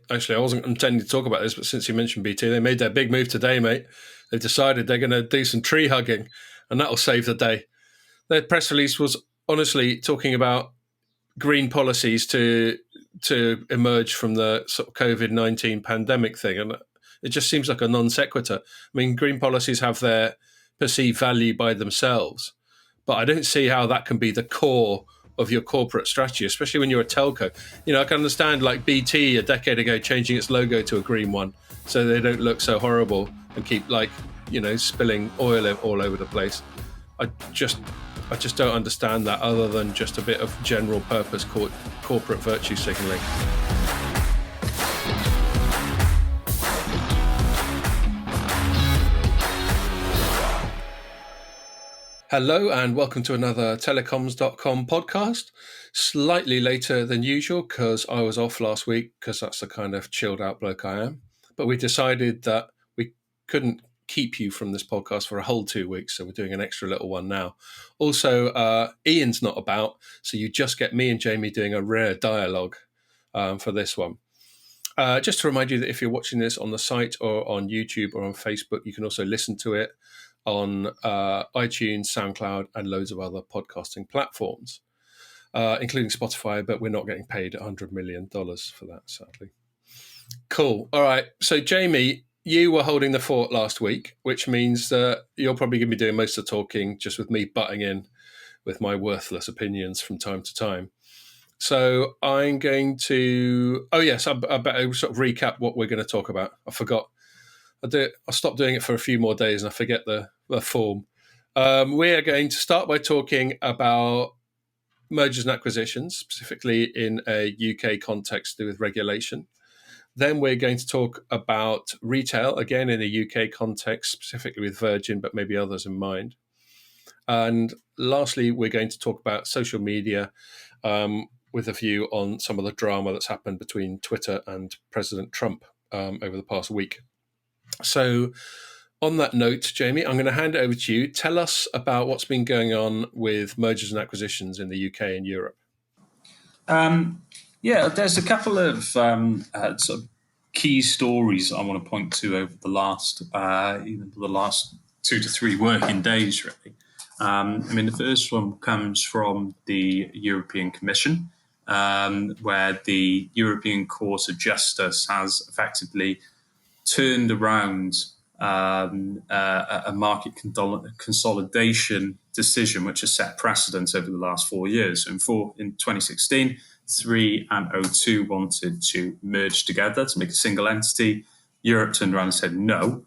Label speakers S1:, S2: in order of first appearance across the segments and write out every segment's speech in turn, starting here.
S1: actually, I wasn't intending to talk about this, but since you mentioned BT, they made their big move today, mate. They've decided they're going to do some tree hugging, and that'll save the day. Their press release was honestly talking about green policies to emerge from the sort of COVID-19 pandemic thing, and it just seems like a non sequitur. I mean, green policies have their perceived value by themselves, but I don't see how that can be the core of your corporate strategy, especially when you're a telco. You know, I can understand like BT a decade ago changing its logo to a green one so they don't look so horrible and keep like, you know, spilling oil all over the place. I just don't understand that, other than just a bit of general purpose corporate virtue signaling. Hello and welcome to another Telecoms.com podcast. Slightly later than usual because I was off last week, because that's the kind of chilled out bloke I am. But we decided that we couldn't keep you from this podcast for a whole 2 weeks, so we're doing an extra little one now. Also, Ian's not about, so you just get me and Jamie doing a rare dialogue for this one. Just to remind you that if you're watching this on the site or on YouTube or on Facebook, you can also listen to it on iTunes, SoundCloud, and loads of other podcasting platforms, including Spotify, but we're not getting paid $100 million for that, sadly. Cool. All right. So, Jamie, you were holding the fort last week, which means that you're probably going to be doing most of the talking, just with me butting in with my worthless opinions from time to time. So I'm going to... Oh, yes, I better sort of recap what we're going to talk about. I forgot. I stopped doing it for a few more days and I forget the form. We are going to start by talking about mergers and acquisitions, specifically in a UK context to do with regulation. Then we're going to talk about retail, again in a UK context, specifically with Virgin, but maybe others in mind. And lastly, we're going to talk about social media with a view on some of the drama that's happened between Twitter and President Trump over the past week. So on that note, Jamie, I'm going to hand it over to you. Tell us about what's been going on with mergers and acquisitions in the UK and Europe.
S2: There's a couple of sort of key stories I want to point to over the last 2 to 3 working days, really. The first one comes from the European Commission, where the European Court of Justice has effectively turned around a market consolidation decision which has set precedent over the last 4 years. In 2016, 3 and O2 wanted to merge together to make a single entity. Europe turned around and said, no,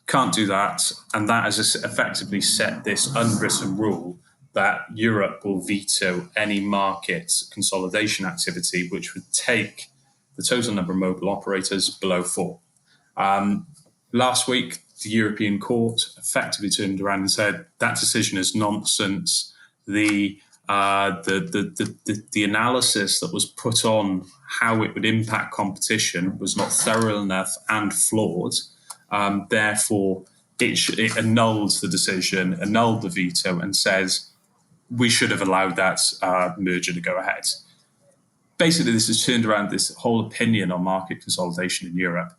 S2: can't do that. And that has effectively set this unwritten rule that Europe will veto any market consolidation activity which would take the total number of mobile operators below 4. Last week, the European Court effectively turned around and said that decision is nonsense. The analysis that was put on how it would impact competition was not thorough enough and flawed. Therefore, it annulled the decision, annulled the veto, and says we should have allowed that merger to go ahead. Basically, this has turned around this whole opinion on market consolidation in Europe.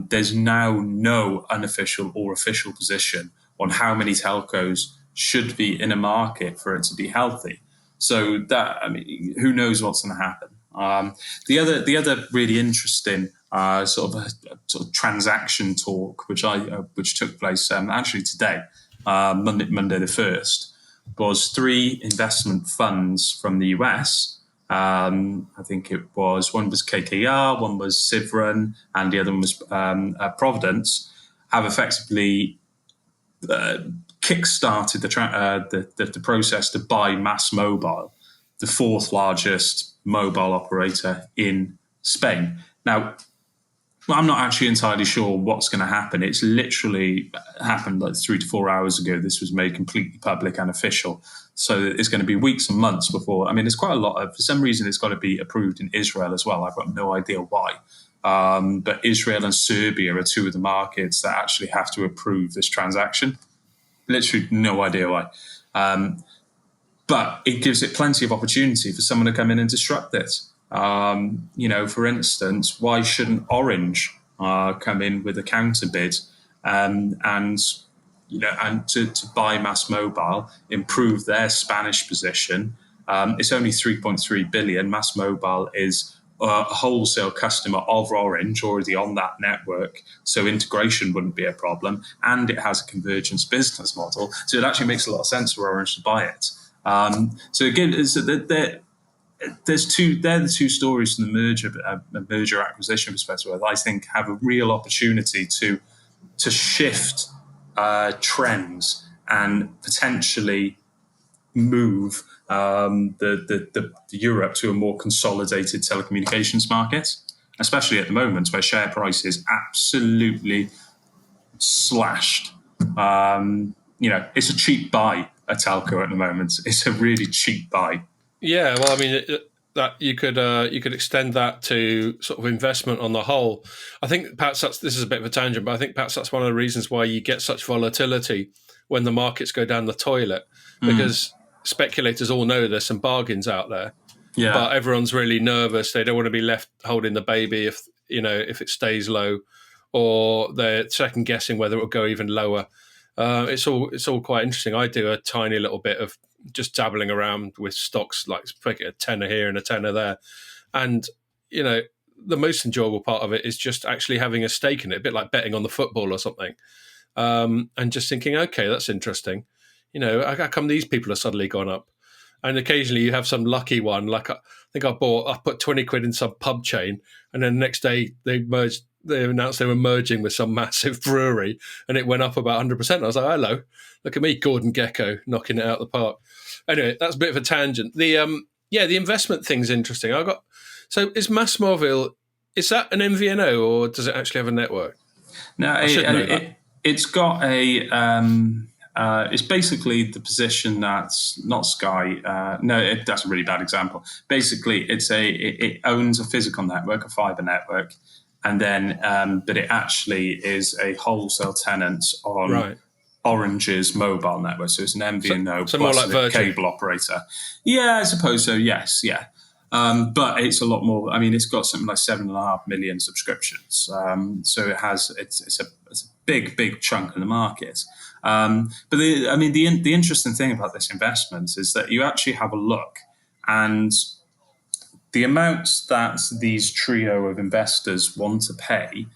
S2: There's now no unofficial or official position on how many telcos should be in a market for it to be healthy. So who knows what's going to happen? The other really interesting sort of transaction talk, which took place actually today, Monday the 1st, was 3 investment funds from the US. I think it was one was KKR, one was Sivron, and the other one was Providence. Have effectively kickstarted the process to buy Mass Mobile, the 4th largest mobile operator in Spain. Now, I'm not actually entirely sure what's going to happen. It's literally happened like 3 to 4 hours ago. This was made completely public and official. So it's going to be weeks and months before. There's quite a lot of, for some reason, it's got to be approved in Israel as well. I've got no idea why. But Israel and Serbia are 2 of the markets that actually have to approve this transaction. Literally no idea why. But it gives it plenty of opportunity for someone to come in and disrupt this. For instance, why shouldn't Orange come in with a counter bid and to buy Mass Mobile, improve their Spanish position? It's only 3.3 billion. Mass Mobile is a wholesale customer of Orange already on that network, so integration wouldn't be a problem, and it has a convergence business model, so it actually makes a lot of sense for Orange to buy it. So again, they're the two stories from the merger acquisition perspective that I think have a real opportunity to shift trends and potentially move the Europe to a more consolidated telecommunications market, especially at the moment where share price is absolutely slashed. It's a cheap buy, a telco at the moment. It's a really cheap buy.
S1: Yeah, well, I mean that you could extend that to sort of investment on the whole. I think perhaps this is a bit of a tangent, but I think perhaps that's one of the reasons why you get such volatility when the markets go down the toilet, because speculators all know there's some bargains out there, but everyone's really nervous. They don't want to be left holding the baby if it stays low, or they're second guessing whether it will go even lower. It's all quite interesting. I do a tiny little bit of just dabbling around with stocks, like a tenner here and a tenner there, and the most enjoyable part of it is just actually having a stake in it, a bit like betting on the football or something, and just thinking, okay, that's interesting. How come these people have suddenly gone up? And occasionally you have some lucky one, like I think I put 20 quid in some pub chain, and then the next day they announced they were merging with some massive brewery, and it went up about 100%. I was like, hello, look at me, Gordon Gecko, knocking it out of the park. Anyway, that's a bit of a tangent. The investment thing's interesting. So is Mass Mobile, is that an MVNO or does it actually have a network?
S2: No, it's got a. It's basically the position that's not Sky. That's a really bad example. Basically, it owns a physical network, a fiber network, and then but it actually is a wholesale tenant on Orange's mobile network. So it's an MVNO
S1: so more
S2: plus
S1: like
S2: a cable operator. Yeah, I suppose so. Yes, yeah. But it's a lot more. I mean, it's got something like 7.5 million subscriptions. So it's a big chunk of the market. But the interesting thing about this investment is that you actually have a look, and the amount that these trio of investors want to pay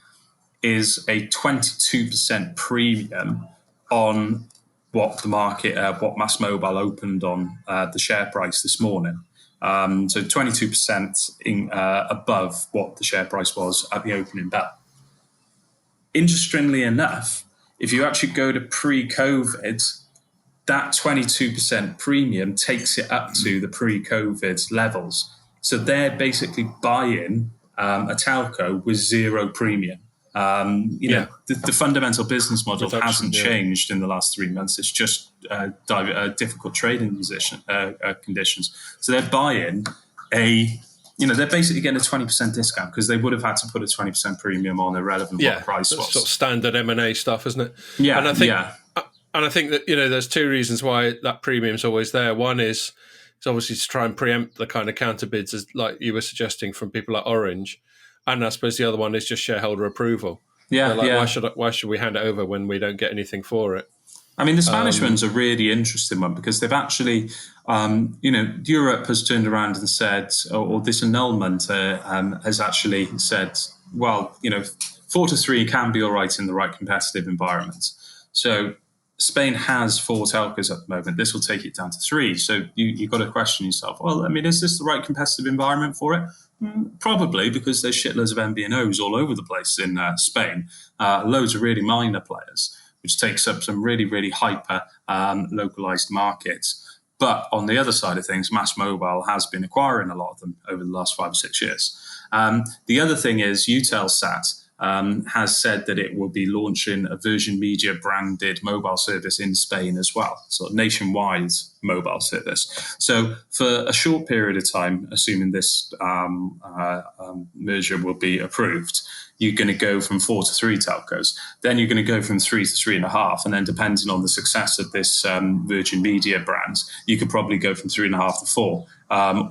S2: is a 22% premium on what the market, what Mass Mobile opened on the share price this morning. So 22% above what the share price was at the opening bell. Interestingly enough, if you actually go to pre-COVID, that 22% premium takes it up to the pre-COVID levels. So they're basically buying a telco with zero premium. The fundamental business model hasn't changed in the last 3 months. It's just difficult trading conditions. So they're buying they're basically getting a 20% discount because they would have had to put a 20% premium on irrelevant what the price was.
S1: Sort of standard M&A stuff, isn't it?
S2: Yeah,
S1: and I think that there's two reasons why that premium's always there. One is it's obviously to try and preempt the kind of counter bids, as like you were suggesting, from people like Orange, and I suppose the other one is just shareholder approval. Why should we hand it over when we don't get anything for it?
S2: I mean, the Spanish one's a really interesting one because they've actually, Europe has turned around and said, or this annulment has actually said, well, 4-3 can be all right in the right competitive environment. So Spain has 4 telcos at the moment. This will take it down to 3. So you've got to question yourself, well, I mean, is this the right competitive environment for it? Probably, because there's shitloads of MVNOs all over the place in Spain, loads of really minor players, which takes up some really, really hyper localized markets. But on the other side of things, Mass Mobile has been acquiring a lot of them over the last 5 or 6 years. The other thing is Eutelsat has said that it will be launching a Virgin Media branded mobile service in Spain as well, so a nationwide mobile service. So for a short period of time, assuming this merger will be approved, you're going to go from 4 to 3 telcos. Then you're going to go from 3 to 3.5. And then depending on the success of this Virgin Media brand, you could probably go from 3.5 to 4.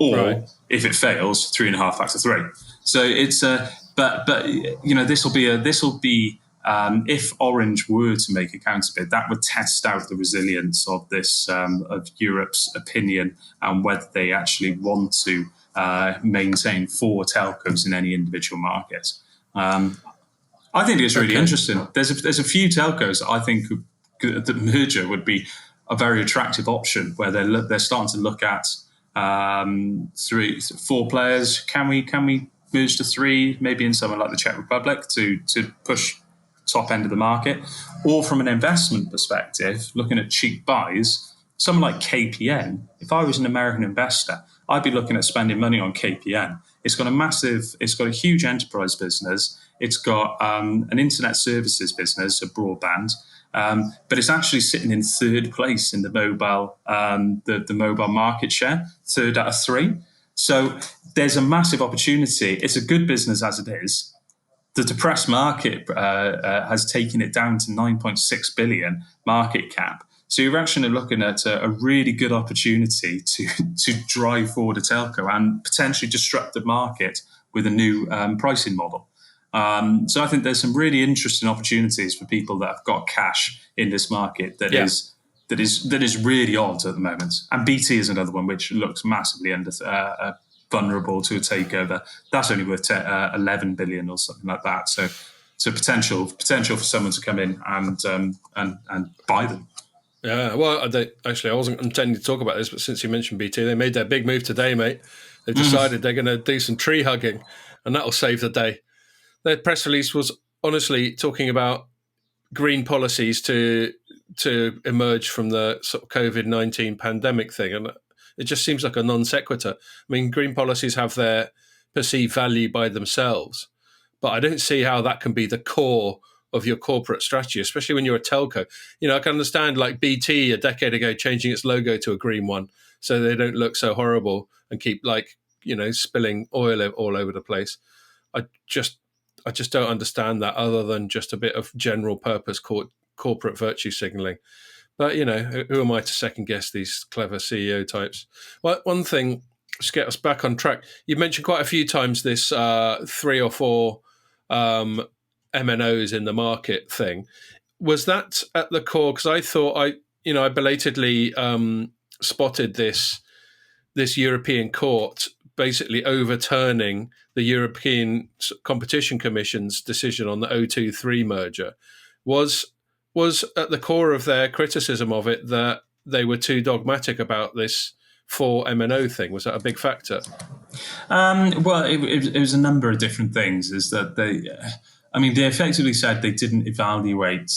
S2: Or if it fails, 3.5 back to 3. So it's but this will be if Orange were to make a counterbid, that would test out the resilience of this of Europe's opinion and whether they actually want to maintain 4 telcos in any individual market. I think it's really interesting. There's a few telcos I think the merger would be a very attractive option where they're starting to look at 4 players. Can we merge to 3? Maybe in somewhere like the Czech Republic to push top end of the market, or from an investment perspective, looking at cheap buys. Someone like KPN. If I was an American investor, I'd be looking at spending money on KPN. It's got a huge enterprise business. It's got an internet services business, a broadband, but it's actually sitting in 3rd place in the mobile, the mobile market share, 3rd out of 3. So there's a massive opportunity. It's a good business as it is. The depressed market has taken it down to 9.6 billion market cap. So you're actually looking at a really good opportunity to drive forward a telco and potentially disrupt the market with a new pricing model. So I think there's some really interesting opportunities for people that have got cash in this market that is really odd at the moment. And BT is another one which looks massively vulnerable to a takeover. That's only worth 11 billion or something like that. So potential for someone to come in and buy them.
S1: Yeah, well, I wasn't intending to talk about this, but since you mentioned BT, they made their big move today, mate. They've decided they're going to do some tree hugging, and that'll save the day. Their press release was honestly talking about green policies to emerge from the sort of COVID-19 pandemic thing, and it just seems like a non sequitur. I mean, green policies have their perceived value by themselves, but I don't see how that can be the core of your corporate strategy, especially when you're a telco. I can understand like BT a decade ago changing its logo to a green one so they don't look so horrible and keep spilling oil all over the place. I just don't understand that other than just a bit of general purpose corporate virtue signaling. But, who am I to second guess these clever CEO types? Well, one thing, just get us back on track. You mentioned quite a few times this 3 or 4 MNOs in the market thing. Was that at the core? Because I thought I belatedly spotted this European court basically overturning the European Competition Commission's decision on the 023 merger. Was at the core of their criticism of it that they were too dogmatic about this 4 MNO thing? Was that a big factor?
S2: Well, it was a number of different things. Is that they effectively said they didn't evaluate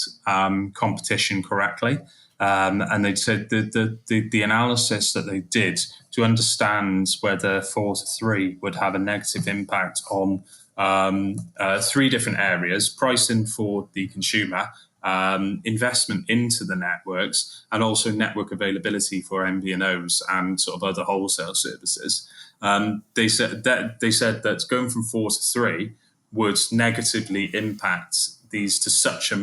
S2: competition correctly. And they said the analysis that they did to understand whether 4 to 3 would have a negative impact on 3 different areas: pricing for the consumer, investment into the networks, and also network availability for MVNOs and sort of other wholesale services. They said that going from 4 to 3 would negatively impact these to such a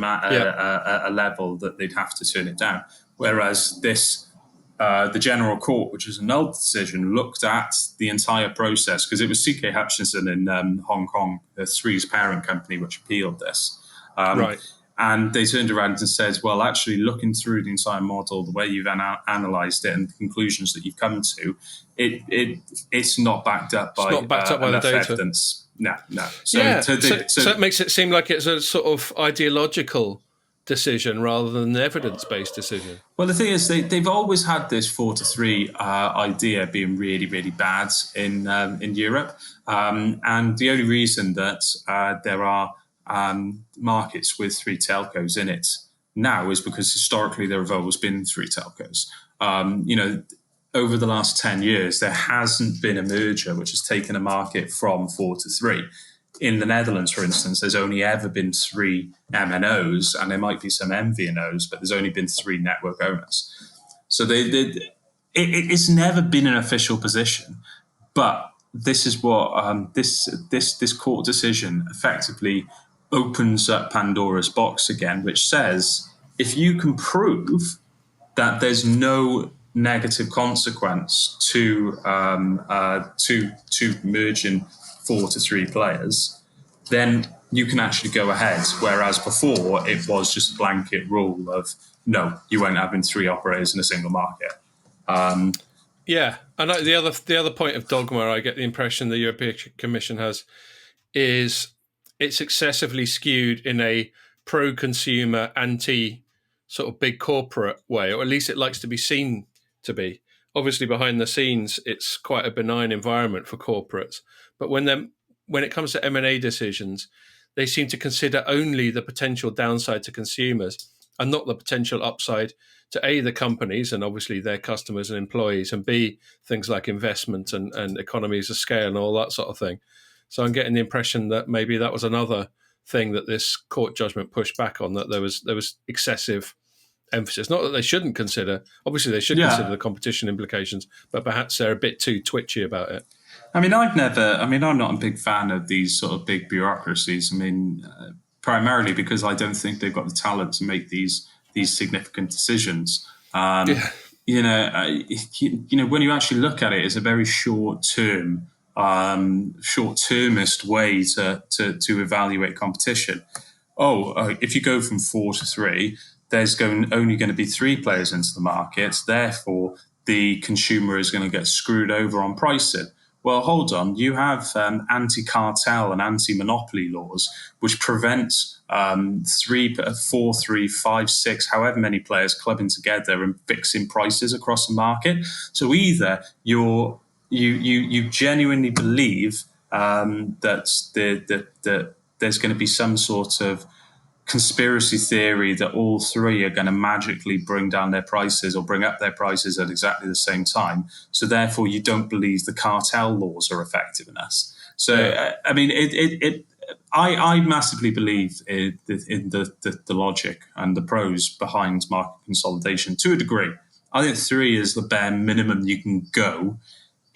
S2: level that they'd have to turn it down. Whereas the General Court, which was an old decision, looked at the entire process, because it was CK Hutchinson in Hong Kong, the 3's parent company, which appealed this.
S1: Right.
S2: And they turned around and said, well, actually, looking through the entire model, the way you've analysed it and the conclusions that you've come to, it's not backed up by the data. Evidence. No. So
S1: that makes it seem like it's a sort of ideological decision rather than an evidence-based decision.
S2: Well, the thing is, they've always had this 4 to 3 idea being really, really bad in Europe. And the only reason that there are markets with 3 telcos in it now is because historically there have always been 3 telcos. Over the last 10 years, there hasn't been a merger which has taken a market from 4 to 3. In the Netherlands, for instance, there's only ever been 3 MNOs, and there might be some MVNOs, but there's only been 3 network owners. So it's never been an official position, but this is what this court decision effectively opens up Pandora's box again, which says if you can prove that there's no negative consequence to merging 4 to 3 players, then you can actually go ahead. Whereas before it was just a blanket rule of no, you won't have 3 operators in a single market.
S1: Yeah, and the other point of dogma, I get the impression the European Commission has, is it's excessively skewed in a pro-consumer, anti sort of big corporate way, or at least it likes to be seen to be. Obviously, behind the scenes, it's quite a benign environment for corporates. But when it comes to M&A decisions, they seem to consider only the potential downside to consumers and not the potential upside to A, the companies and obviously their customers and employees, and B, things like investment and economies of scale and all that sort of thing. So I'm getting the impression that maybe that was another thing that this court judgment pushed back on, that there was excessive emphasis. Not that they shouldn't consider. Obviously, they should consider the competition implications, but perhaps they're a bit too twitchy about it.
S2: I'm not a big fan of these sort of big bureaucracies. Primarily because I don't think they've got the talent to make these significant decisions.
S1: Yeah.
S2: When you actually look at it, it's a very short-termist way to evaluate competition. If you go from 4 to 3, there's only going to be 3 players into the market. Therefore, the consumer is going to get screwed over on pricing. Well, hold on. You have anti-cartel and anti-monopoly laws which prevent 3, 4, 3, 5, 6, however many players clubbing together and fixing prices across the market. So either you genuinely believe that there's going to be some sort of conspiracy theory that all 3 are going to magically bring down their prices or bring up their prices at exactly the same time. So therefore, you don't believe the cartel laws are effective enough. So, yeah. I massively believe in the logic and the pros behind market consolidation to a degree. I think 3 is the bare minimum you can go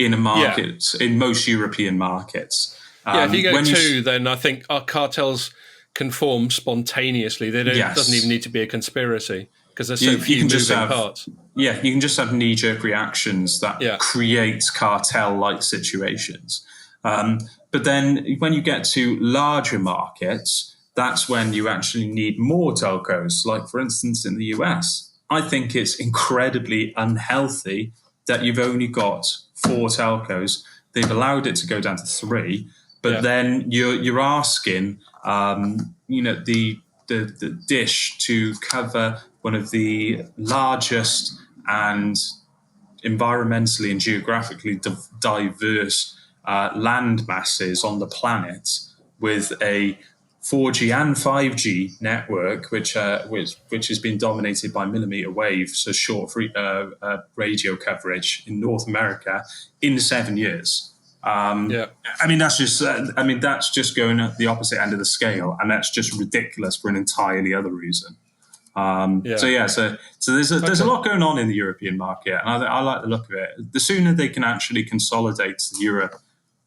S2: in a market, in most European markets.
S1: If you go 2, then I think our cartels can form spontaneously. It doesn't even need to be a conspiracy because there's so few moving parts.
S2: Yeah, you can just have knee-jerk reactions that create cartel-like situations. But then when you get to larger markets, that's when you actually need more telcos. Like, for instance, in the US, I think it's incredibly unhealthy that you've only got 4 telcos. They've allowed it to go down to 3, but then you're asking the dish to cover one of the largest and environmentally and geographically diverse land masses on the planet with a 4G and 5G network, which has been dominated by millimeter wave, so short radio coverage in North America in 7 years. That's just going at the opposite end of the scale, and that's just ridiculous for an entirely other reason. So there's a lot going on in the European market, and I like the look of it. The sooner they can actually consolidate Europe,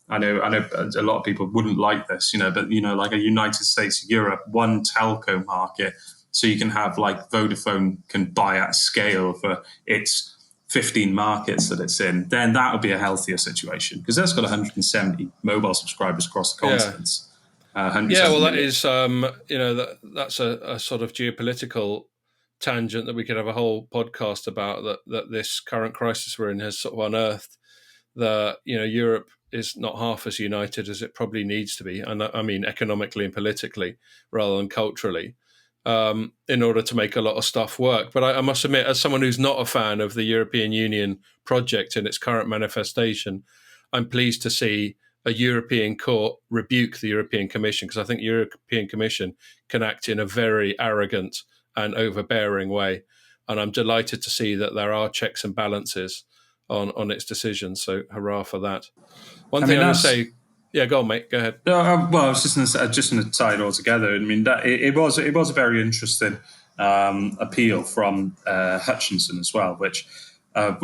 S2: I know a lot of people wouldn't like this, but like a United States Europe, one telco market, so you can have like Vodafone can buy at scale for its 15 markets that it's in, then that would be a healthier situation because that's got 170 mobile subscribers across the continents.
S1: That is, that's a sort of geopolitical tangent that we could have a whole podcast about. That this current crisis we're in has sort of unearthed that Europe is not half as united as it probably needs to be, and I mean economically and politically rather than culturally. In order to make a lot of stuff work. But I must admit, as someone who's not a fan of the European Union project in its current manifestation, I'm pleased to see a European court rebuke the European Commission, because I think the European Commission can act in a very arrogant and overbearing way. And I'm delighted to see that there are checks and balances on its decisions. So hurrah for that. One thing I'm going to say... Yeah, go on, mate. Go ahead.
S2: I was just going to tie it all together. I mean, it was a very interesting appeal from Hutchinson as well, which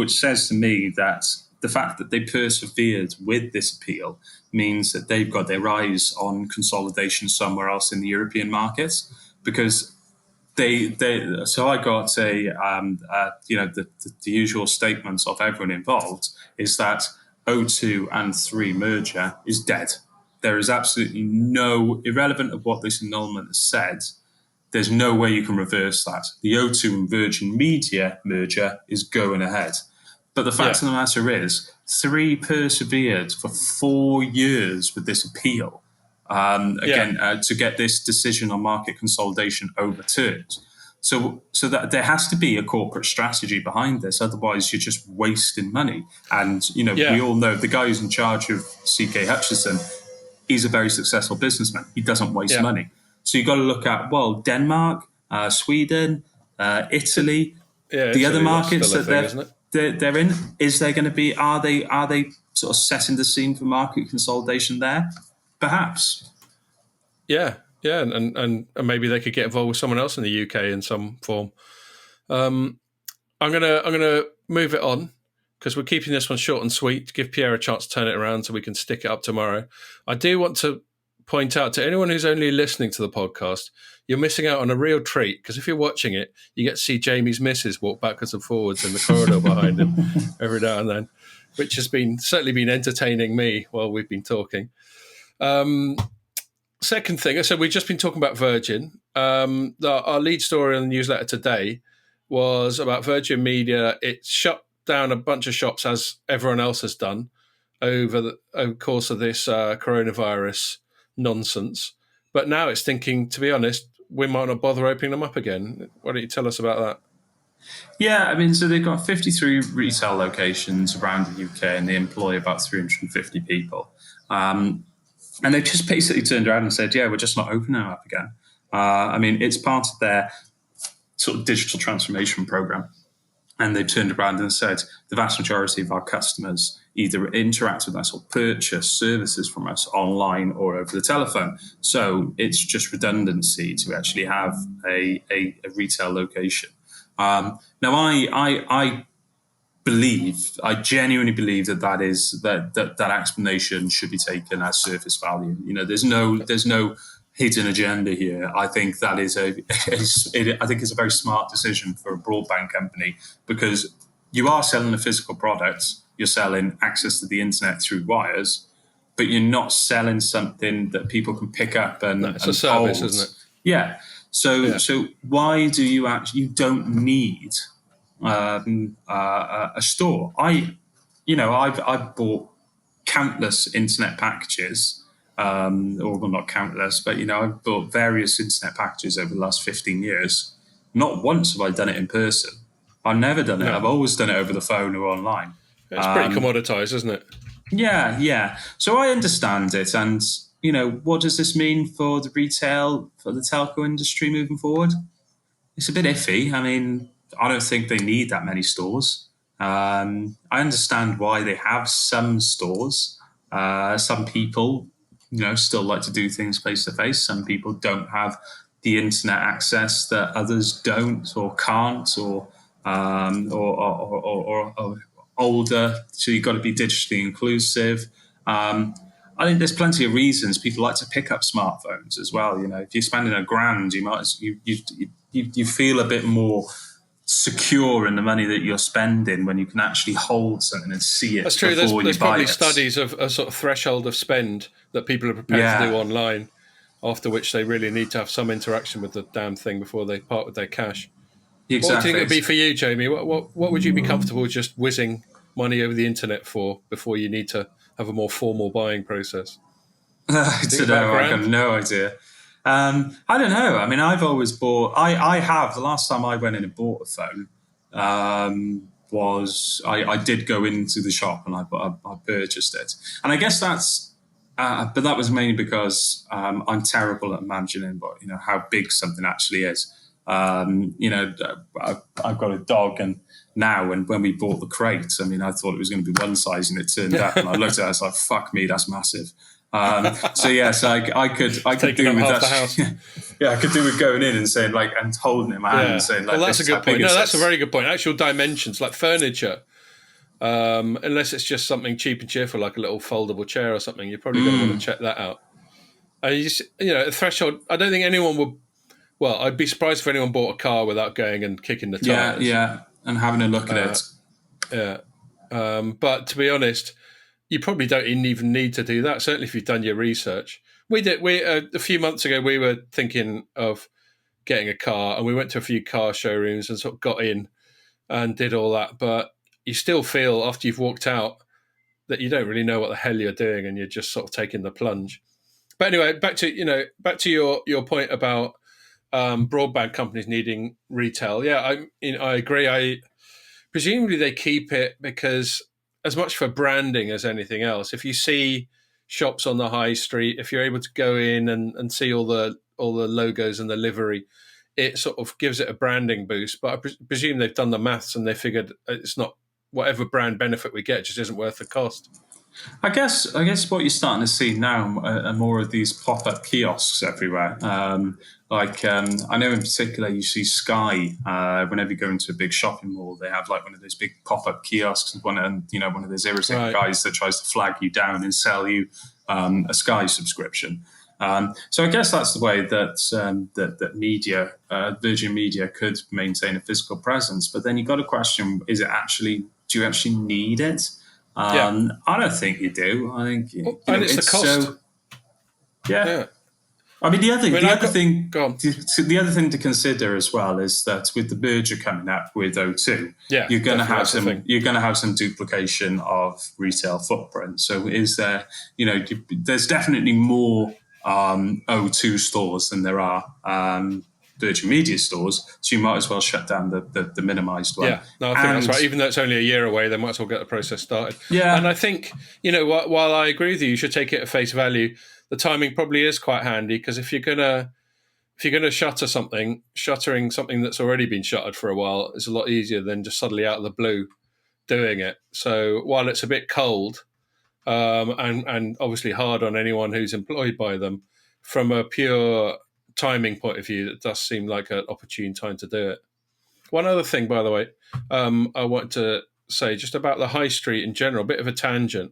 S2: says to me that the fact that they persevered with this appeal means that they've got their eyes on consolidation somewhere else in the European markets, because so I got the usual statements of everyone involved is that O2 and 3 merger is dead. There is absolutely no, irrelevant of what this annulment has said, there's no way you can reverse that. The O2 and Virgin Media merger is going ahead. But the fact of the matter is, 3 persevered for 4 years with this appeal. To get this decision on market consolidation overturned. So that there has to be a corporate strategy behind this. Otherwise, you're just wasting money. And, we all know the guy who's in charge of CK Hutchison, he's a very successful businessman. He doesn't waste money. So you've got to look at, Denmark, Sweden, Italy, the other markets that they're in. Is there going to be, are they sort of setting the scene for market consolidation there? Perhaps.
S1: Yeah, and maybe they could get involved with someone else in the UK in some form. I'm gonna move it on because we're keeping this one short and sweet to give Pierre a chance to turn it around so we can stick it up tomorrow. I do want to point out to anyone who's only listening to the podcast, you're missing out on a real treat, because if you're watching it, you get to see Jamie's missus walk backwards and forwards in the corridor behind him every now and then, which has certainly been entertaining me while we've been talking. Second thing, so we've just been talking about Virgin. Our lead story on the newsletter today was about Virgin Media. It shut down a bunch of shops, as everyone else has done, over the course of this coronavirus nonsense. But now it's thinking, to be honest, we might not bother opening them up again. Why don't you tell us about that?
S2: Yeah, so they've got 53 retail locations around the UK, and they employ about 350 people. And they just basically turned around and said, we're just not opening them up again. It's part of their sort of digital transformation program. And they've turned around and said the vast majority of our customers either interact with us or purchase services from us online or over the telephone. So it's just redundancy to actually have a retail location. Now, I genuinely believe that explanation should be taken as surface value. There's no hidden agenda here. I think that is I think it's a very smart decision for a broadband company, because you are selling a physical product. You're selling access to the internet through wires, but you're not selling something that people can pick up and
S1: it's a service,
S2: hold.
S1: isn't it?
S2: Yeah. So why do you don't need a store? I've bought countless internet packages, or well, not countless, but I've bought various internet packages over the last 15 years. Not once have I done it in person. I've never done it. I've always done it over the phone or online.
S1: It's pretty commoditized, isn't it?
S2: Yeah. So I understand it, and what does this mean for the telco industry moving forward? It's a bit iffy. I don't think they need that many stores. I understand why they have some stores. Some people, still like to do things face to face. Some people don't have the internet access that others don't or can't, or older. So you've got to be digitally inclusive. I think there's plenty of reasons people like to pick up smartphones as well. If you're spending $1,000, you feel a bit more secure in the money that you're spending when you can actually hold something and see it.
S1: That's true. There's probably studies of a sort of threshold of spend that people are prepared to do online, after which they really need to have some interaction with the damn thing before they part with their cash.
S2: Exactly.
S1: What do you think it would be for you, Jamie? What would you be comfortable just whizzing money over the internet for before you need to have a more formal buying process?
S2: I don't know. I got no idea. I don't know. I've always bought. I have. The last time I went in and bought a phone was I did go into the shop and I purchased it, and I guess that's. But that was mainly because I'm terrible at imagining, how big something actually is. I've got a dog, and when we bought the crate, I thought it was going to be one size, and it turned out, and I looked at it, I was like, "Fuck me, that's massive." I could do with that. I could do with going in and saying and holding it in my hand and saying
S1: well, that's a good point. No, that's a very good point. Actual dimensions, like furniture. Unless it's just something cheap and cheerful, like a little foldable chair or something, you're probably going to want to check that out. And the threshold, I don't think anyone would. Well, I'd be surprised if anyone bought a car without going and kicking the tires.
S2: Yeah, and having a look at it.
S1: Yeah. But to be honest, you probably don't even need to do that. Certainly, if you've done your research. We did. A few months ago, we were thinking of getting a car, and we went to a few car showrooms and sort of got in and did all that. But you still feel after you've walked out that you don't really know what the hell you're doing, and you're just sort of taking the plunge. But anyway, back to your point about broadband companies needing retail. Yeah, I agree. Presumably they keep it because as much for branding as anything else. If you see shops on the high street, if you're able to go in and see all the logos and the livery, it sort of gives it a branding boost. But I presume they've done the maths and they figured it's not whatever brand benefit we get just isn't worth the cost.
S2: I guess what you're starting to see now are more of these pop-up kiosks everywhere. I know in particular you see Sky whenever you go into a big shopping mall, they have like one of those big pop-up kiosks, one of those irritating guys that tries to flag you down and sell you a Sky subscription. So I guess that's the way that media, Virgin Media, could maintain a physical presence. But then you've got to question: do you actually need it? I don't think you do. I think
S1: it's the cost.
S2: Yeah. I mean, the other thing to consider as well is that with the merger coming up with O2, you're going to have some duplication of retail footprint. So is there, there's definitely more O2 stores than there are Virgin Media stores, so you might as well shut down the minimised one.
S1: Yeah, no, I think that's right. Even though it's only a year away, they might as well get the process started.
S2: Yeah,
S1: and I think while I agree with you should take it at face value. The timing probably is quite handy because if you're gonna shuttering something that's already been shuttered for a while is a lot easier than just suddenly out of the blue doing it. So while it's a bit cold and obviously hard on anyone who's employed by them, from a pure timing point of view, it does seem like an opportune time to do it. One other thing, by the way, I want to say just about the high street in general, a bit of a tangent,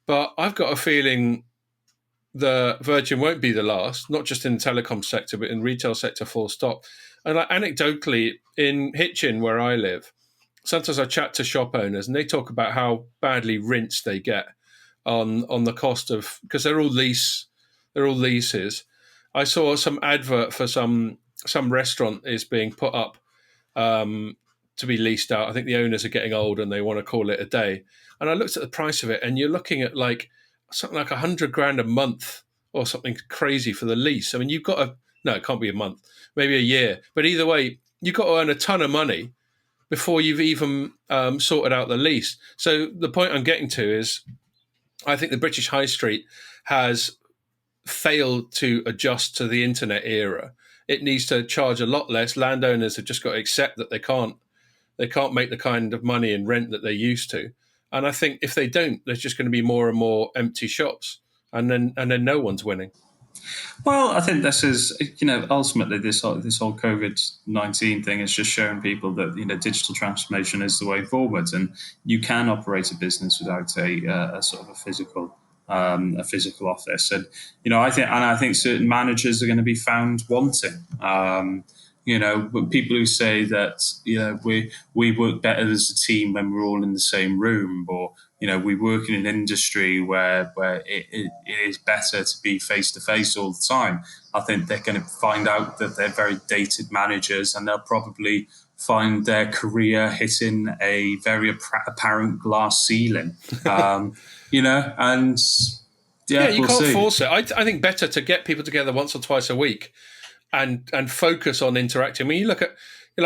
S1: but I've got a feeling the Virgin won't be the last, not just in the telecom sector, but in retail sector full stop. And anecdotally, in Hitchin, where I live, sometimes I chat to shop owners and they talk about how badly rinsed they get on the cost of, because they're all leases. I saw some advert for some restaurant is being put up to be leased out. I think the owners are getting old and they want to call it a day. And I looked at the price of it, and you're looking at something like $100,000 a month or something crazy for the lease. I mean, it can't be a month, maybe a year. But either way, you've got to earn a ton of money before you've even sorted out the lease. So the point I'm getting to is I think the British High Street has failed to adjust to the internet era. It needs to charge a lot less. Landowners have just got to accept that they can't make the kind of money in rent that they used to. And I think if they don't, there's just going to be more and more empty shops, and then no one's winning.
S2: Well, I think this is, ultimately this whole COVID-19 thing has just shown people that digital transformation is the way forward, and you can operate a business without a sort of a physical office. And I think certain managers are going to be found wanting. People who say that we work better as a team when we're all in the same room, or we work in an industry where it is better to be face to face all the time. I think they're going to find out that they're very dated managers, and they'll probably find their career hitting a very apparent glass ceiling. And
S1: you
S2: we'll
S1: can't
S2: see.
S1: Force it. I think better to get people together once or twice a week and focus on interacting. I mean, you look at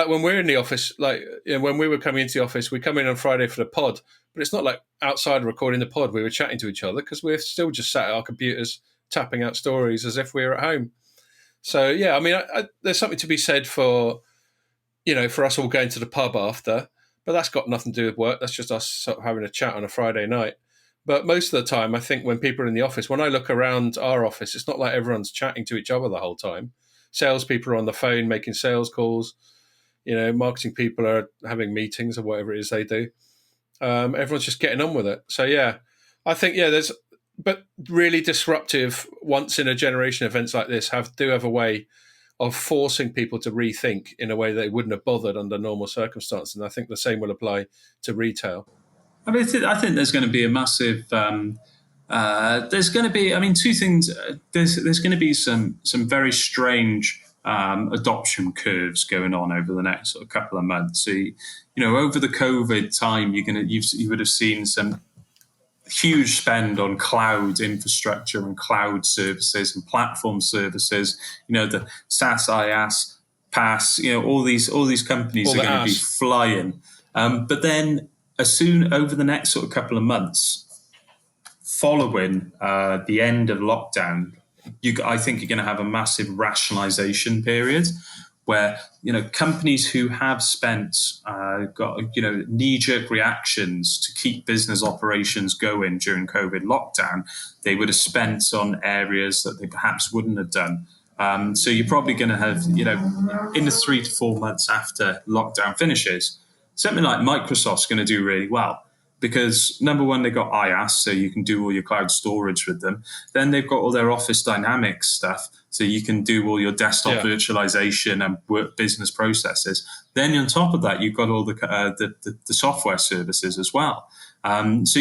S1: when we're in the office, when we were coming into the office, we come in on Friday for the pod, but it's not like outside recording the pod. We were chatting to each other because we're still just sat at our computers tapping out stories as if we were at home. So yeah, I mean, there's something to be said for for us all going to the pub after, but that's got nothing to do with work. That's just us sort of having a chat on a Friday night. But most of the time, I think when people are in the office, when I look around our office, it's not like everyone's chatting to each other the whole time. Salespeople are on the phone making sales calls. Marketing people are having meetings or whatever it is they do. Everyone's just getting on with it. So yeah, I think but really disruptive once in a generation events like this do have a way of forcing people to rethink in a way they wouldn't have bothered under normal circumstances. And I think the same will apply to retail.
S2: I mean, I think there's going to be a massive. There's going to be, I mean, two things. There's going to be some very strange adoption curves going on over the next sort of couple of months. So, over the COVID time, you would have seen some huge spend on cloud infrastructure and cloud services and platform services. The SaaS, IaaS, PaaS. All these companies are going to be flying. But then, over the next sort of couple of months, following the end of lockdown, I think you're going to have a massive rationalization period where companies who have spent got knee-jerk reactions to keep business operations going during COVID lockdown, they would have spent on areas that they perhaps wouldn't have done. So you're probably going to have in the 3 to 4 months after lockdown finishes, something like Microsoft's going to do really well. Because number one, they've got IaaS, so you can do all your cloud storage with them. Then they've got all their Office Dynamics stuff, so you can do all your desktop virtualization and work business processes. Then on top of that, you've got all the software services as well. So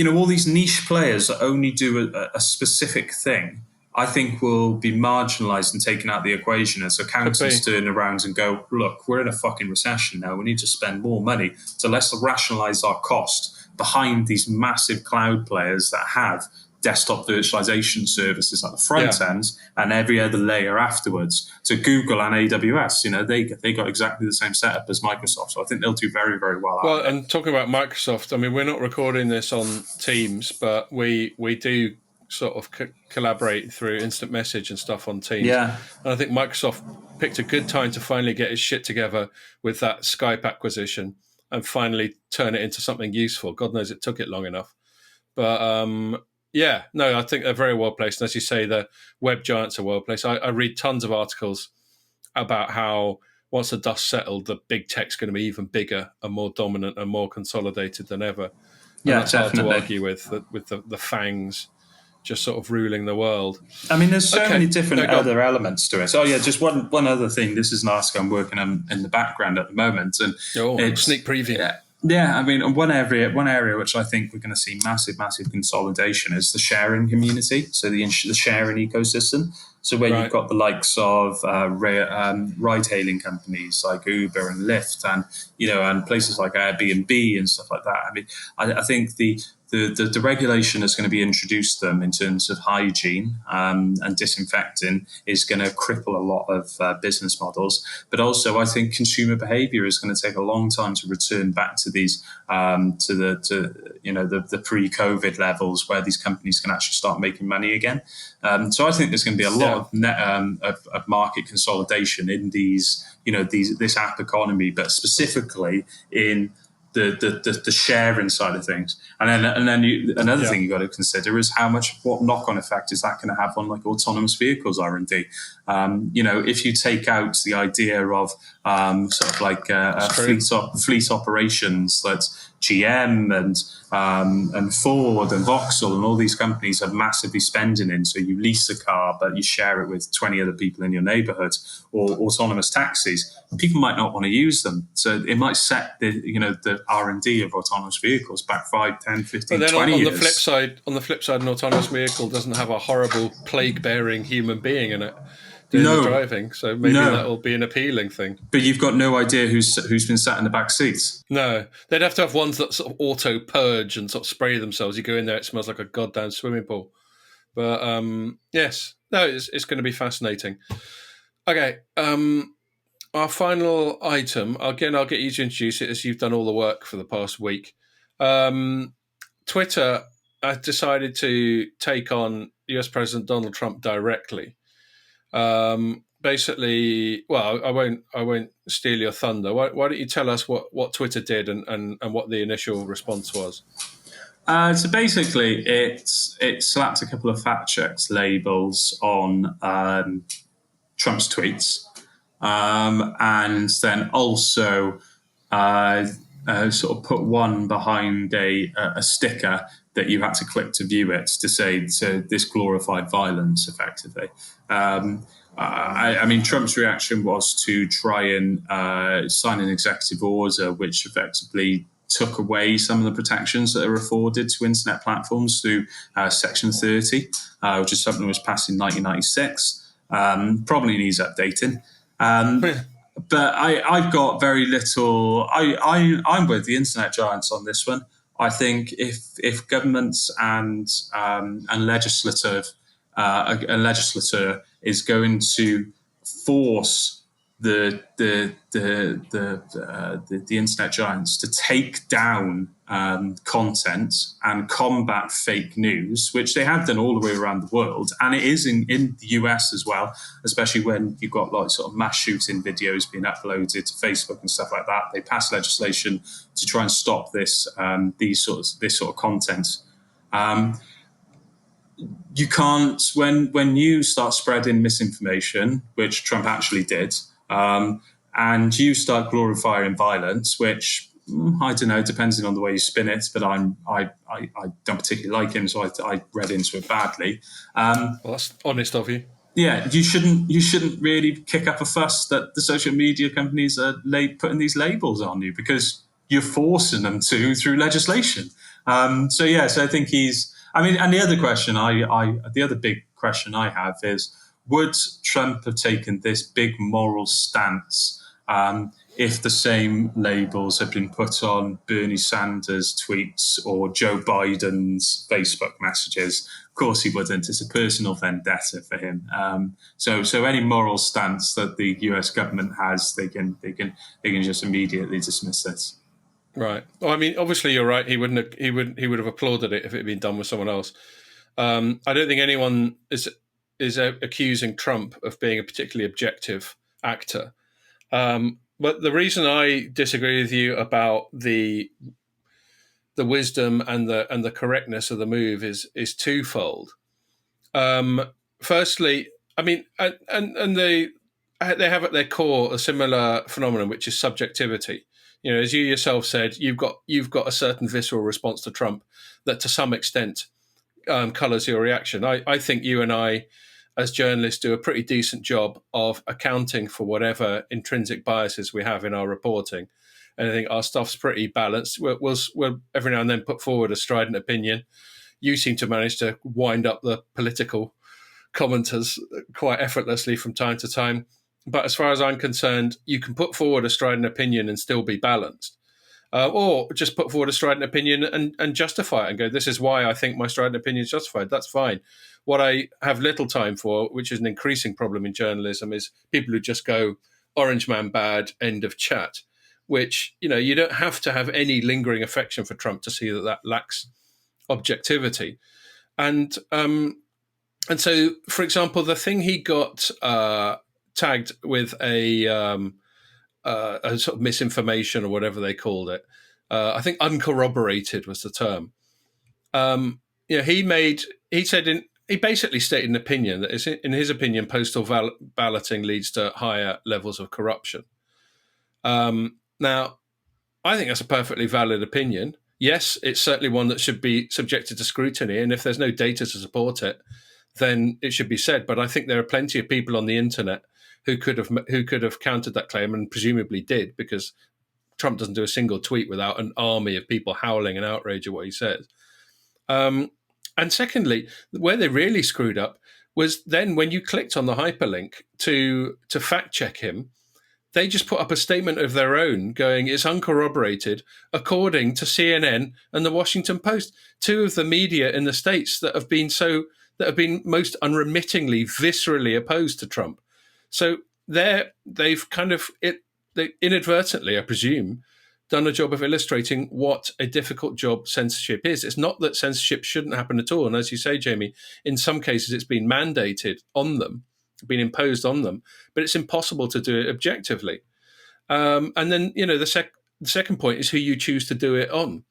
S2: all these niche players that only do a specific thing, I think will be marginalized and taken out of the equation as accountants turn around and go, look, we're in a fucking recession now. We need to spend more money. So let's rationalize our cost behind these massive cloud players that have desktop virtualization services at the front ends and every other layer afterwards. So Google and AWS, they got exactly the same setup as Microsoft. So I think they'll do very, very well.
S1: Well, and talking about Microsoft, I mean, we're not recording this on Teams, but we do sort of collaborate through instant message and stuff on Teams.
S2: Yeah.
S1: And I think Microsoft picked a good time to finally get its shit together with that Skype acquisition and finally turn it into something useful. God knows it took it long enough. But I think they're very well placed. And as you say, the web giants are well placed. I read tons of articles about how once the dust settled, the big tech's going to be even bigger and more dominant and more consolidated than ever. And that's definitely hard to argue with the FANGs just sort of ruling the world.
S2: I mean, there's so many different other elements to it. So, just one other thing. This is an article I'm working on in the background at the moment, and
S1: sneak preview.
S2: Yeah, I mean, one area which I think we're going to see massive consolidation is the sharing community. So the sharing ecosystem. So where you've got the likes of ride-hailing companies like Uber and Lyft, and places like Airbnb and stuff like that. I mean, I think the regulation that's going to be introduced to them in terms of hygiene and disinfecting is going to cripple a lot of business models. But also, I think consumer behaviour is going to take a long time to return back to these the pre-COVID levels where these companies can actually start making money again. So I think there's going to be a lot of market consolidation in this app economy, but specifically in the sharing side of things, and then another thing you got to consider is what knock-on effect is that going to have on like autonomous vehicles R&D. If you take out the idea of sort of like fleet operations that GM and Ford and Vauxhall and all these companies are massively spending in. So you lease a car, but you share it with 20 other people in your neighborhood, or autonomous taxis. People might not want to use them. So it might set the R&D of autonomous vehicles back 5, 10, 15,
S1: but then
S2: 20 years.
S1: On the flip side, an autonomous vehicle doesn't have a horrible plague-bearing human being in it doing the driving, so maybe that will be an appealing thing.
S2: But you've got no idea who's been sat in the back seats.
S1: No, they'd have to have ones that sort of auto purge and sort of spray themselves. You go in there, it smells like a goddamn swimming pool. But it's going to be fascinating. Okay, our final item. Again, I'll get you to introduce it as you've done all the work for the past week. Twitter decided to take on US President Donald Trump directly. Basically, well, I won't steal your thunder. Why don't you tell us what Twitter did and what the initial response was?
S2: So basically, it slapped a couple of fact checks labels on Trump's tweets, and then also sort of put one behind a sticker that you had to click to view it to say, so this glorified violence, effectively. I mean, Trump's reaction was to try and sign an executive order which effectively took away some of the protections that are afforded to internet platforms through Section 30, which is something that was passed in 1996. Probably needs updating. But I've got very little. I'm with the internet giants on this one. I think if governments and a legislature is going to force the internet giants to take down content and combat fake news, which they have done all the way around the world, and it is in the US as well, especially when you've got like sort of mass shooting videos being uploaded to Facebook and stuff like that. They pass legislation to try and stop this sort of content. You can't when you start spreading misinformation, which Trump actually did, and you start glorifying violence, which I don't know, depending on the way you spin it. But I don't particularly like him, so I read into it badly.
S1: Well, that's honest of you.
S2: Yeah, you shouldn't really kick up a fuss that the social media companies are putting these labels on you, because you're forcing them to through legislation. So I think he's. I mean, and the other big question I have is: would Trump have taken this big moral stance if the same labels had been put on Bernie Sanders' tweets or Joe Biden's Facebook messages? Of course he wouldn't. It's a personal vendetta for him. So any moral stance that the US government has, they can just immediately dismiss this.
S1: Right. Well, I mean, obviously you're right. He would have applauded it if it had been done with someone else. I don't think anyone is accusing Trump of being a particularly objective actor. But the reason I disagree with you about the wisdom and the correctness of the move is twofold. Firstly, I mean, and they have at their core a similar phenomenon, which is subjectivity. You know, as you yourself said, you've got a certain visceral response to Trump that, to some extent, colours your reaction. I think you and I, as journalists, do a pretty decent job of accounting for whatever intrinsic biases we have in our reporting. And I think our stuff's pretty balanced. We'll every now and then put forward a strident opinion. You seem to manage to wind up the political commenters quite effortlessly from time to time. But as far as I'm concerned, you can put forward a strident opinion and still be balanced. Or just put forward a strident opinion and justify it and go, this is why I think my strident opinion is justified. That's fine. What I have little time for, which is an increasing problem in journalism, is people who just go, orange man bad, end of chat, which, you know, you don't have to have any lingering affection for Trump to see that lacks objectivity. And so, for example, the thing he got tagged with a sort of misinformation or whatever they called it. I think uncorroborated was the term. He basically stated an opinion that, in his opinion, postal balloting leads to higher levels of corruption. Now, I think that's a perfectly valid opinion. Yes, it's certainly one that should be subjected to scrutiny, and if there's no data to support it, then it should be said. But I think there are plenty of people on the internet who could have countered that claim, and presumably did, because Trump doesn't do a single tweet without an army of people howling in outrage at what he says. And secondly, where they really screwed up was then when you clicked on the hyperlink to fact check him, they just put up a statement of their own going, it's uncorroborated, according to CNN and the Washington Post, two of the media in the States that have been most unremittingly, viscerally opposed to Trump. So they've kind of inadvertently, I presume, done a job of illustrating what a difficult job censorship is. It's not that censorship shouldn't happen at all. And as you say, Jamie, in some cases it's been mandated on them, been imposed on them, but it's impossible to do it objectively. And then, you know, the second point is who you choose to do it on.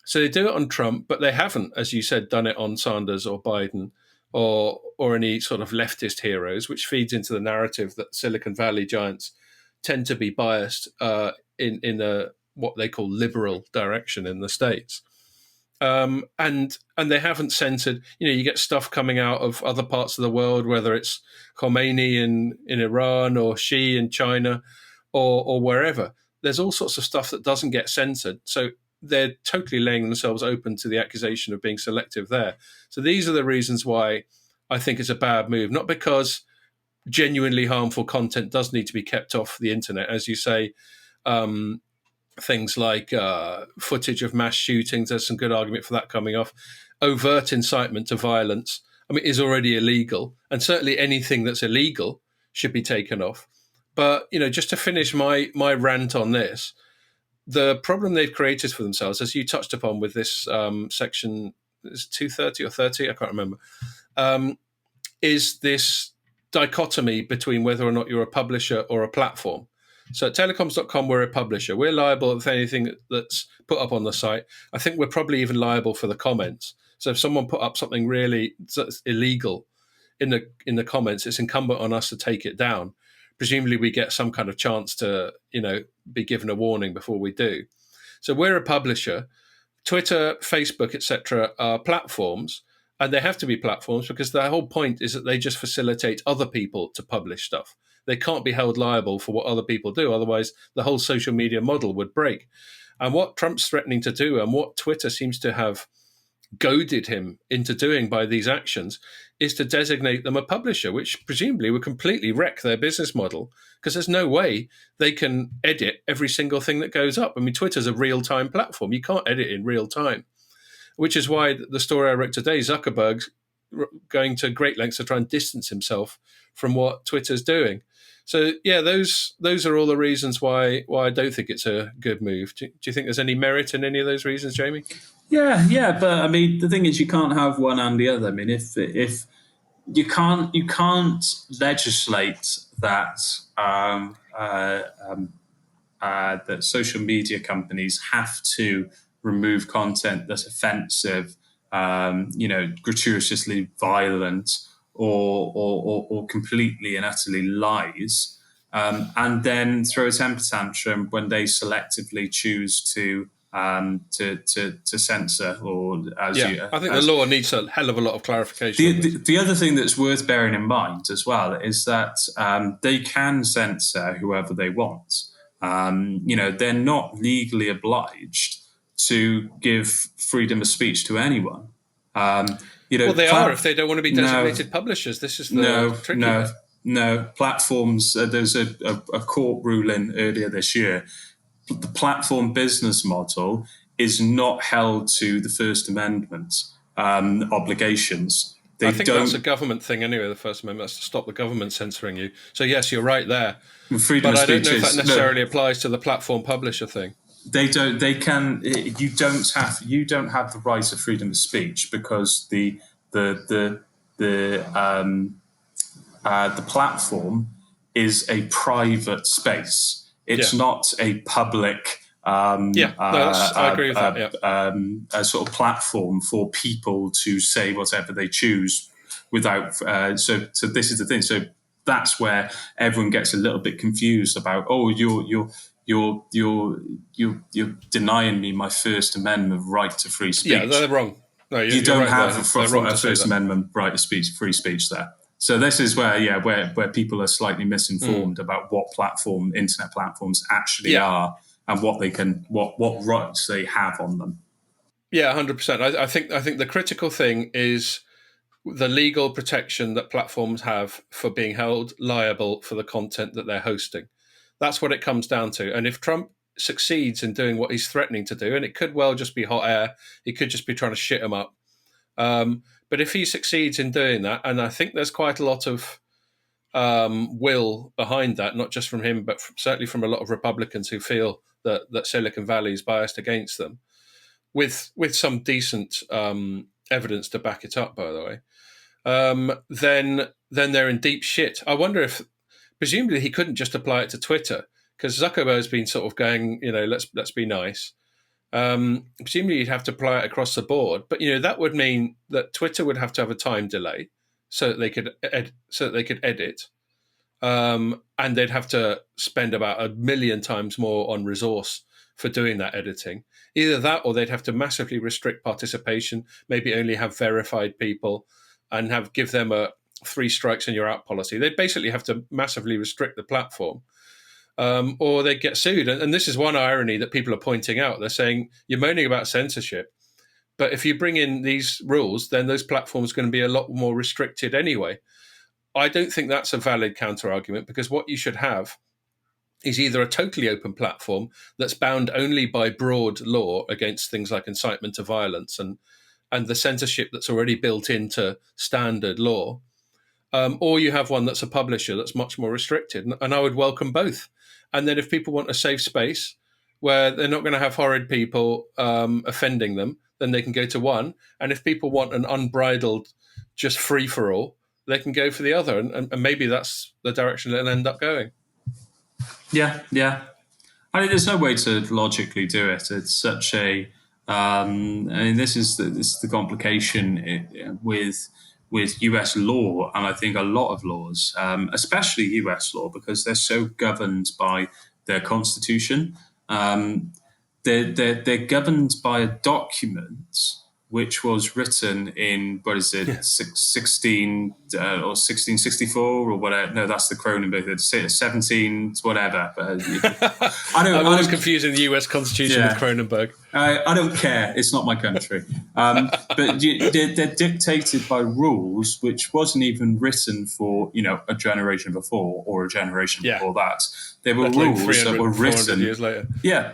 S1: So they do it on Trump, but they haven't, as you said, done it on Sanders or Biden or any sort of leftist heroes, which feeds into the narrative that Silicon Valley giants tend to be biased in a what they call liberal direction in the States. And they haven't censored. You get stuff coming out of other parts of the world, whether it's Khomeini in Iran or Xi in China or wherever. There's all sorts of stuff that doesn't get censored. So they're totally laying themselves open to the accusation of being selective there. So these are the reasons why I think it's a bad move, not because genuinely harmful content does need to be kept off the internet, as you say. Things like footage of mass shootings, there's some good argument for that coming off. Overt incitement to violence, is already illegal, and certainly anything that's illegal should be taken off. But just to finish my rant on this, the problem they've created for themselves, as you touched upon with this section, is 230 or 30, I can't remember, is this dichotomy between whether or not you're a publisher or a platform. So at Telecoms.com, we're a publisher. We're liable for anything that's put up on the site. I think we're probably even liable for the comments. So if someone put up something really illegal in the comments, it's incumbent on us to take it down. Presumably we get some kind of chance to, be given a warning before we do. So we're a publisher. Twitter, Facebook, etc. are platforms, and they have to be platforms because the whole point is that they just facilitate other people to publish stuff. They can't be held liable for what other people do. Otherwise, the whole social media model would break. And what Trump's threatening to do, and what Twitter seems to have goaded him into doing by these actions, is to designate them a publisher, which presumably would completely wreck their business model, because there's no way they can edit every single thing that goes up. Twitter's a real-time platform. You can't edit in real time, which is why the story I wrote today, Zuckerberg's going to great lengths to try and distance himself from what Twitter's doing. So, yeah, those are all the reasons why I don't think it's a good move. Do you think there's any merit in any of those reasons, Jamie?
S2: Yeah, but the thing is, you can't have one and the other. If you can't legislate that that social media companies have to remove content that's offensive, gratuitously violent, or completely and utterly lies, and then throw a temper tantrum when they selectively choose to censor, or
S1: I think the law needs a hell of a lot of clarification.
S2: The other thing that's worth bearing in mind as well is that they can censor whoever they want. They're not legally obliged to give freedom of speech to anyone.
S1: They are if they don't want to be designated publishers. This is the tricky bit.
S2: No, platforms. There's a court ruling earlier this year. The platform business model is not held to the First Amendment obligations.
S1: I think that's a government thing anyway, the First Amendment. That's to stop the government censoring you. So, yes, you're right there.
S2: Freedom
S1: but
S2: of
S1: I don't know if that necessarily
S2: no,
S1: applies to the platform publisher thing.
S2: They don't. They can. You don't have the right of freedom of speech because the platform is a private space. It's not a public.
S1: I agree with that.
S2: A sort of platform for people to say whatever they choose without. So this is the thing. So that's where everyone gets a little bit confused about. Oh, you're denying me my First Amendment right to free speech.
S1: Yeah, they're wrong. No,
S2: you don't have a First Amendment right to free speech there. So this is where people are slightly misinformed about what internet platforms actually are and what rights they have on them.
S1: Yeah, 100%. I think the critical thing is the legal protection that platforms have for being held liable for the content that they're hosting. That's what it comes down to. And if Trump succeeds in doing what he's threatening to do, and it could well just be hot air, he could just be trying to shit him up. But if he succeeds in doing that, and I think there's quite a lot of will behind that, not just from him, but certainly from a lot of Republicans who feel that Silicon Valley is biased against them, with some decent evidence to back it up, by the way, then they're in deep shit. I wonder if, presumably, he couldn't just apply it to Twitter, because Zuckerberg's been sort of going, let's be nice. Presumably, you'd have to apply it across the board, but that would mean that Twitter would have to have a time delay so that they could edit, and they'd have to spend about 1 million times more on resource for doing that editing. Either that, or they'd have to massively restrict participation, maybe only have verified people and give them a 3 strikes and you're out policy. They'd basically have to massively restrict the platform, or they'd get sued. And this is one irony that people are pointing out. They're saying, you're moaning about censorship, but if you bring in these rules, then those platforms are going to be a lot more restricted anyway. I don't think that's a valid counter-argument, because what you should have is either a totally open platform that's bound only by broad law against things like incitement to violence and the censorship that's already built into standard law, or you have one that's a publisher that's much more restricted. And I would welcome both. And then if people want a safe space where they're not going to have horrid people offending them, then they can go to one. And if people want an unbridled, just free-for-all, they can go for the other. And maybe that's the direction it'll end up going.
S2: Yeah. I mean, there's no way to logically do it. It's such a... I mean, this is the complication with US law, and I think a lot of laws, especially US law, because they're so governed by their constitution. They're governed by a document which was written in, what is it, 16 or 1664 or whatever. No, that's the Cronenberg, 17 whatever.
S1: I'm always confusing the US Constitution with Cronenberg.
S2: I don't care. It's not my country. But they're dictated by rules which wasn't even written for, a generation before or a generation before that. They were rules that were written
S1: years later.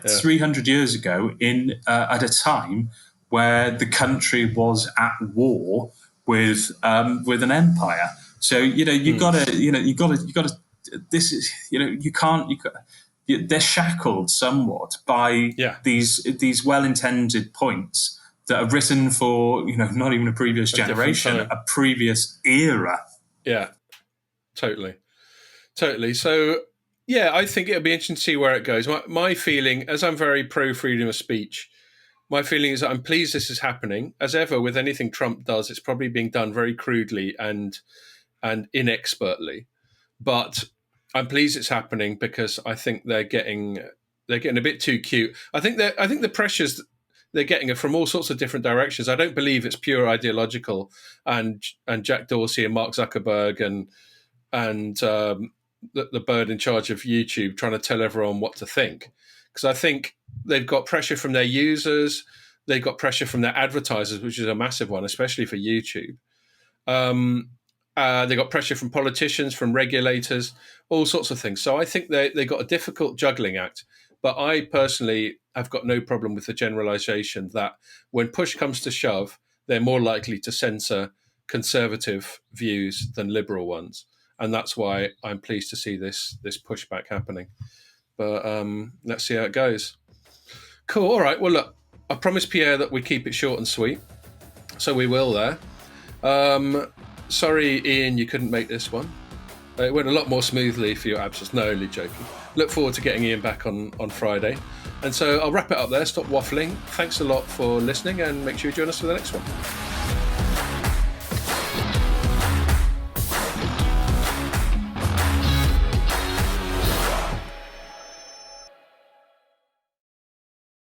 S2: 300 years ago at a time where the country was at war with an empire. So you gotta. This is you can't. They're shackled somewhat by these well-intended points that are written for not even a previous generation, a previous era.
S1: Yeah, totally. So I think it'll be interesting to see where it goes. My feeling, as I'm very pro freedom of speech, my feeling is that I'm pleased this is happening. As ever with anything Trump does, it's probably being done very crudely and inexpertly. But I'm pleased it's happening because I think they're getting a bit too cute. I think the pressures they're getting are from all sorts of different directions. I don't believe it's pure ideological and Jack Dorsey and Mark Zuckerberg and the bird in charge of YouTube trying to tell everyone what to think. Because I think they've got pressure from their users, they've got pressure from their advertisers, which is a massive one, especially for YouTube. They got pressure from politicians, from regulators, all sorts of things. So I think they got a difficult juggling act. But I personally have got no problem with the generalization that when push comes to shove, they're more likely to censor conservative views than liberal ones. And that's why I'm pleased to see this pushback happening. But let's see how it goes. Cool. All right. Well, look, I promised Pierre that we'd keep it short and sweet. So we will there. Sorry, Ian, you couldn't make this one. It went a lot more smoothly for your absence. No, only joking. Look forward to getting Ian back on Friday. And so I'll wrap it up there. Stop waffling. Thanks a lot for listening and make sure you join us for the next one.